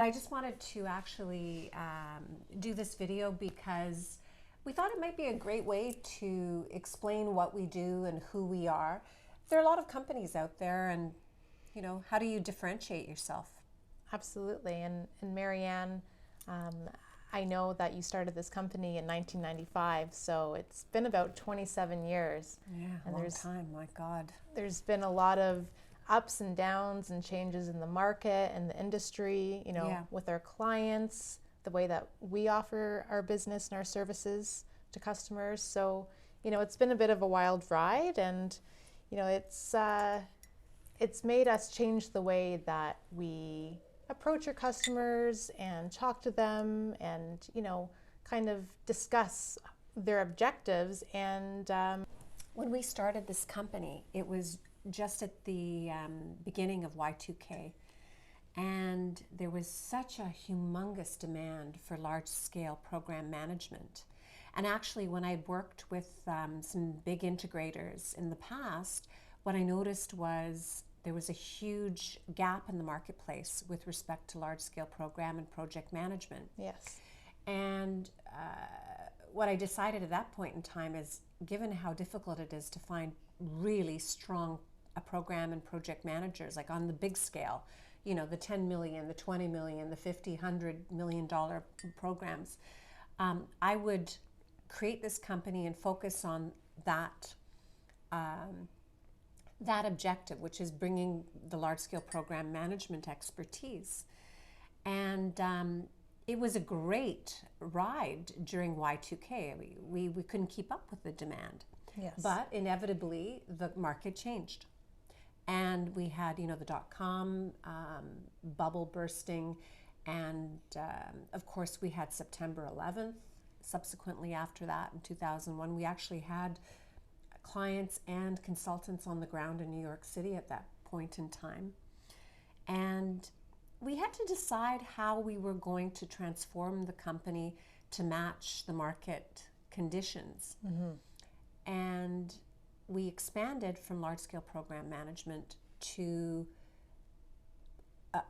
I just wanted to actually do this video because we thought it might be a great way to explain what we do and who we are. There are a lot of companies out there, and how do you differentiate yourself? Absolutely. And Marianne, I know that you started this company in 1995, so it's been about 27 years. Yeah, and long time, my God. There's been a lot of ups and downs and changes in the market and the industry, with our clients, the way that we offer our business and our services to customers. So, it's been a bit of a wild ride, and, it's made us change the way that we approach our customers and talk to them and, kind of discuss their objectives. And when we started this company, it was just at the beginning of Y2K, and there was such a humongous demand for large-scale program management. And actually, when I worked with some big integrators in the past, what I noticed was there was a huge gap in the marketplace with respect to large-scale program and project management. Yes. And what I decided at that point in time is, given how difficult it is to find really strong program and project managers, like on the big scale, the 10 million, the 20 million, the 50, $100 million programs, I would create this company and focus on that objective, which is bringing the large-scale program management expertise. And it was a great ride during Y2K. We couldn't keep up with the demand. Yes. But inevitably, the market changed. And we had, the dot-com bubble bursting. And of course, we had September 11th. Subsequently after that, in 2001, we actually had clients and consultants on the ground in New York City at that point in time. And we had to decide how we were going to transform the company to match the market conditions. Mm-hmm. And we expanded from large-scale program management to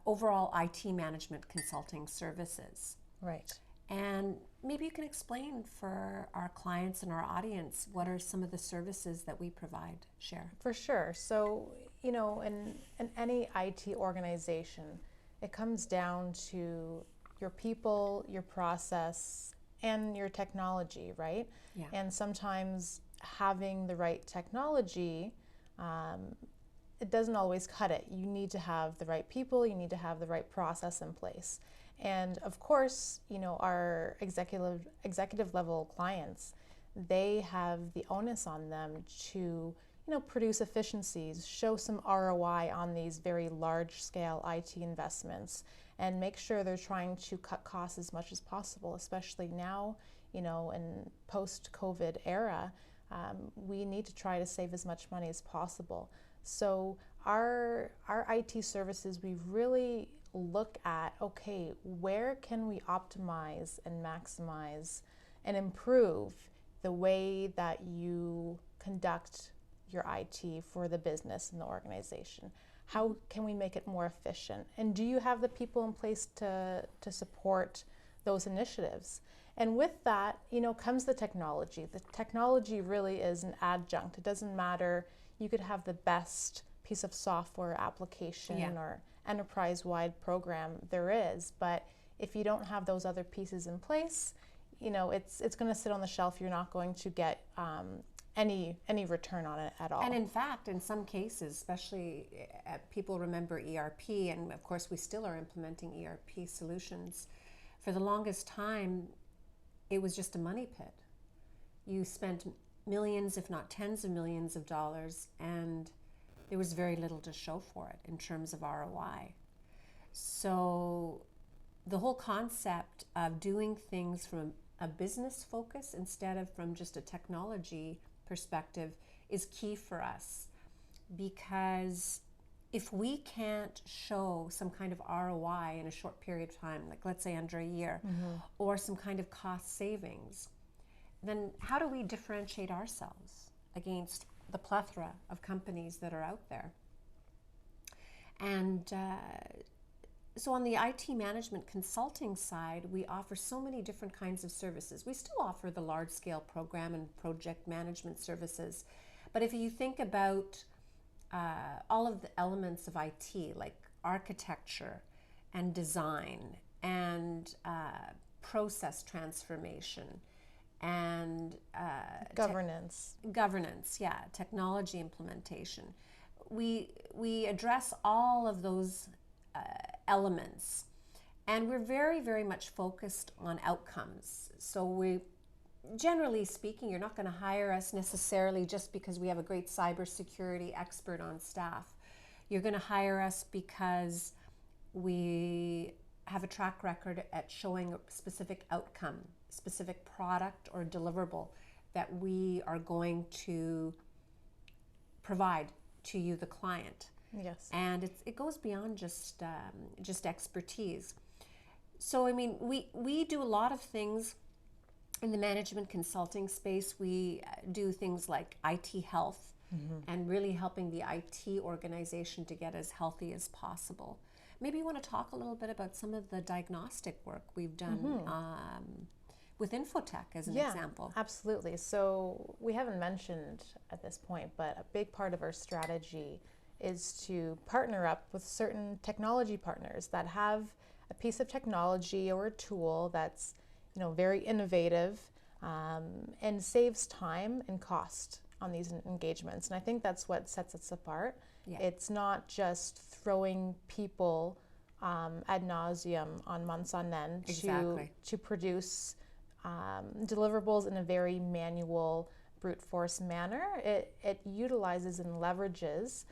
overall IT management consulting services. Right. And maybe you can explain for our clients and our audience, what are some of the services that we provide, Cher? For sure. So, in any IT organization, it comes down to your people, your process, and your technology, right? Yeah. And sometimes having the right technology, it doesn't always cut it. You need to have the right people, you need to have the right process in place. And of course, our executive level clients, they have the onus on them to, produce efficiencies, show some ROI on these very large scale IT investments, and make sure they're trying to cut costs as much as possible, especially now, in post-COVID era. We need to try to save as much money as possible. So our IT services, we really look at, okay, where can we optimize and maximize and improve the way that you conduct your IT for the business and the organization? How can we make it more efficient? And do you have the people in place to support those initiatives? And with that, comes the technology. The technology really is an adjunct. It doesn't matter. You could have the best piece of software application or enterprise-wide program there is, but if you don't have those other pieces in place, it's going to sit on the shelf. You're not going to get any return on it at all. And in fact, in some cases, especially people remember ERP, and of course we still are implementing ERP solutions. For the longest time, it was just a money pit. You spent millions, if not tens of millions of dollars, and there was very little to show for it in terms of ROI. So the whole concept of doing things from a business focus instead of from just a technology perspective is key for us, because if we can't show some kind of ROI in a short period of time, like let's say under a year, or some kind of cost savings, then how do we differentiate ourselves against the plethora of companies that are out there? And So on the IT management consulting side, we offer so many different kinds of services. We still offer the large scale program and project management services. But if you think about all of the elements of IT, like architecture and design and process transformation and Governance. governance, yeah, technology implementation, we address all of those elements, and we're very, very much focused on outcomes. So we, generally speaking, you're not going to hire us necessarily just because we have a great cybersecurity expert on staff. You're going to hire us because we have a track record at showing a specific outcome, specific product or deliverable that we are going to provide to you, the client. Yes. And it goes beyond just expertise. So I mean, we do a lot of things in the management consulting space. We do things like IT health, and really helping the IT organization to get as healthy as possible. Maybe you want to talk a little bit about some of the diagnostic work we've done with InfoTech as an example. Absolutely. So we haven't mentioned at this point, but a big part of our strategy is to partner up with certain technology partners that have a piece of technology or a tool that's, you know, very innovative and saves time and cost on these engagements. And I think that's what sets us apart. Yeah. It's not just throwing people ad nauseum on months on end to produce deliverables in a very manual, brute force manner. It utilizes and leverages,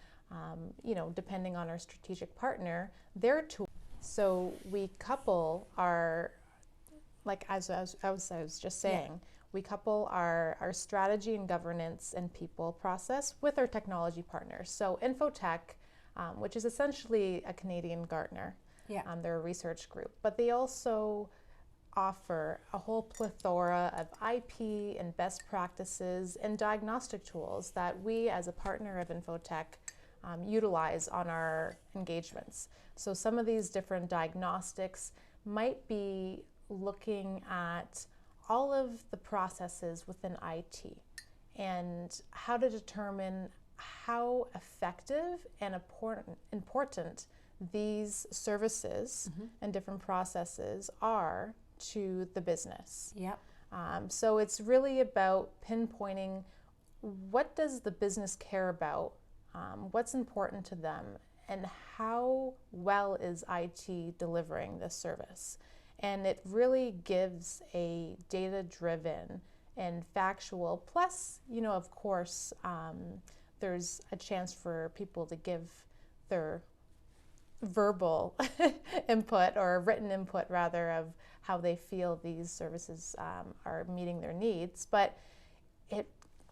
you know, depending on our strategic partner, their tool. So we couple our, like as I was just saying, we couple our strategy and governance and people process with our technology partners. So InfoTech, which is essentially a Canadian Gartner, they're a research group, but they also offer a whole plethora of IP and best practices and diagnostic tools that we as a partner of InfoTech utilize on our engagements. So some of these different diagnostics might be looking at all of the processes within IT and how to determine how effective and important these services and different processes are to the business. Yep. So it's really about pinpointing what does the business care about, what's important to them, and how well is IT delivering this service. And it really gives a data-driven and factual, plus, you know, of course, there's a chance for people to give their verbal input or written input rather of how they feel these services are meeting their needs. But it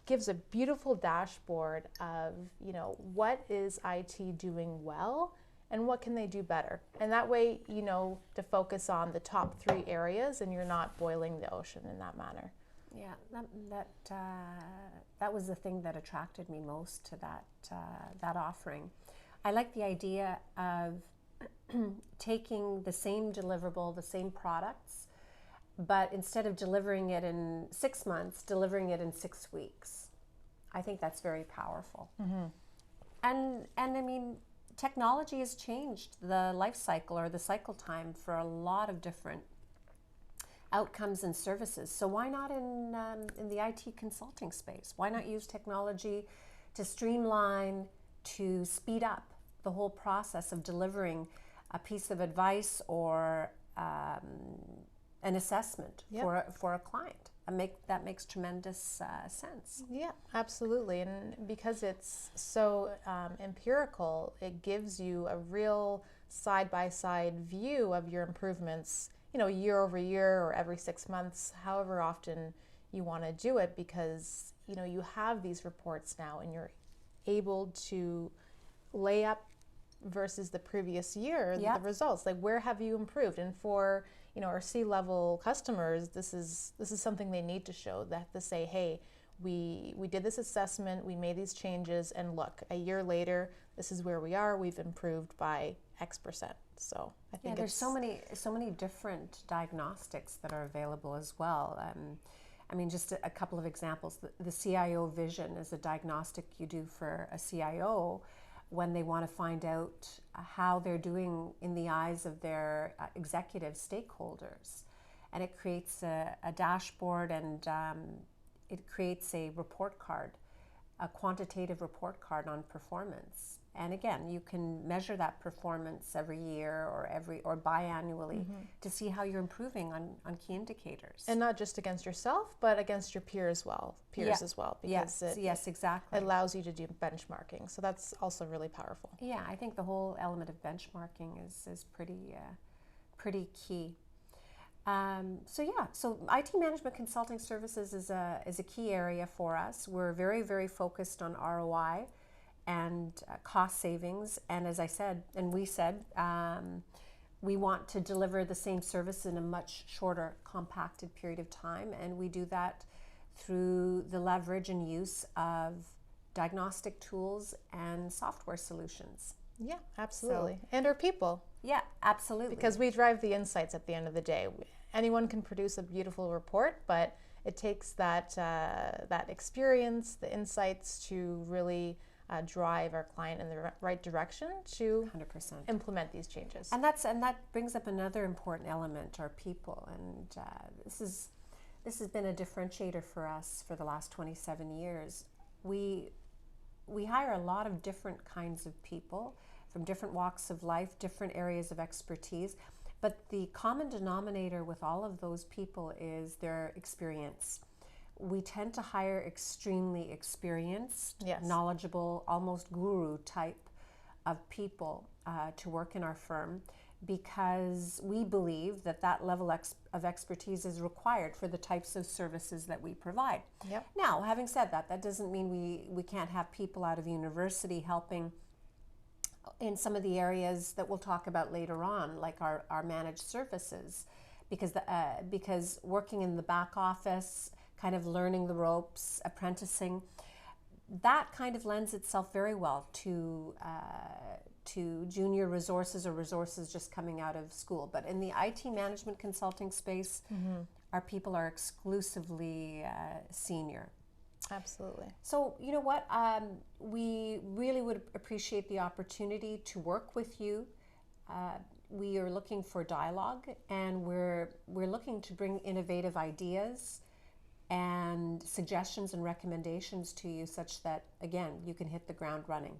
gives a beautiful dashboard of, you know, what is IT doing well and what can they do better. And that way, you know, to focus on the top 3 areas and you're not boiling the ocean in that manner. Yeah, that was the thing that attracted me most to that offering. I like the idea of taking the same deliverable, the same products, but instead of delivering it in 6 months, delivering it in 6 weeks. I think that's very powerful. And I mean, technology has changed the life cycle or the cycle time for a lot of different outcomes and services. So why not in the IT consulting space? Why not use technology to streamline, to speed up the whole process of delivering a piece of advice or an assessment for a client? That makes tremendous sense. Yeah, absolutely. And because it's so empirical, it gives you a real side-by-side view of your improvements, you know, year over year or every 6 months, however often you want to do it, because, you know, you have these reports now and you're able to lay up versus the previous year the results, like where have you improved. And for, you know, our C-level customers, this is something they need to show. They have to say, hey, we did this assessment, we made these changes, and look, a year later, this is where we are, we've improved by X%. So I Yeah, think there's so many different diagnostics that are available as well. I mean, just a couple of examples. The CIO vision is a diagnostic you do for a CIO when they want to find out how they're doing in the eyes of their executive stakeholders. And it creates a dashboard, and it creates a report card, a quantitative report card on performance. And again, you can measure that performance every year or biannually to see how you're improving on key indicators. And not just against yourself, but against your peers as well, because yes, exactly. it allows you to do benchmarking. So that's also really powerful. Yeah, I think the whole element of benchmarking is pretty key. So IT management consulting services is a key area for us. We're very, very focused on ROI and cost savings. And as I said, and we said, we want to deliver the same service in a much shorter, compacted period of time. And we do that through the leverage and use of diagnostic tools and software solutions. Yeah, absolutely. And our people. Yeah, absolutely. Because we drive the insights at the end of the day. Anyone can produce a beautiful report, but it takes that experience, the insights to really drive our client in the right direction to 100%. implement these changes. And that brings up another important element, our people. And this has been a differentiator for us for the last 27 years. We hire a lot of different kinds of people from different walks of life, different areas of expertise. But the common denominator with all of those people is their experience. We tend to hire extremely experienced, knowledgeable, almost guru type of people to work in our firm, because we believe that level of expertise is required for the types of services that we provide. Yep. Now, having said that, that doesn't mean we can't have people out of university helping in some of the areas that we'll talk about later on, like our managed services, because working in the back office, kind of learning the ropes, apprenticing, that kind of lends itself very well to junior resources or resources just coming out of school. But in the IT management consulting space, our people are exclusively senior. Absolutely. So you know what? We really would appreciate the opportunity to work with you. We are looking for dialogue, and we're looking to bring innovative ideas and suggestions and recommendations to you, such that again you can hit the ground running.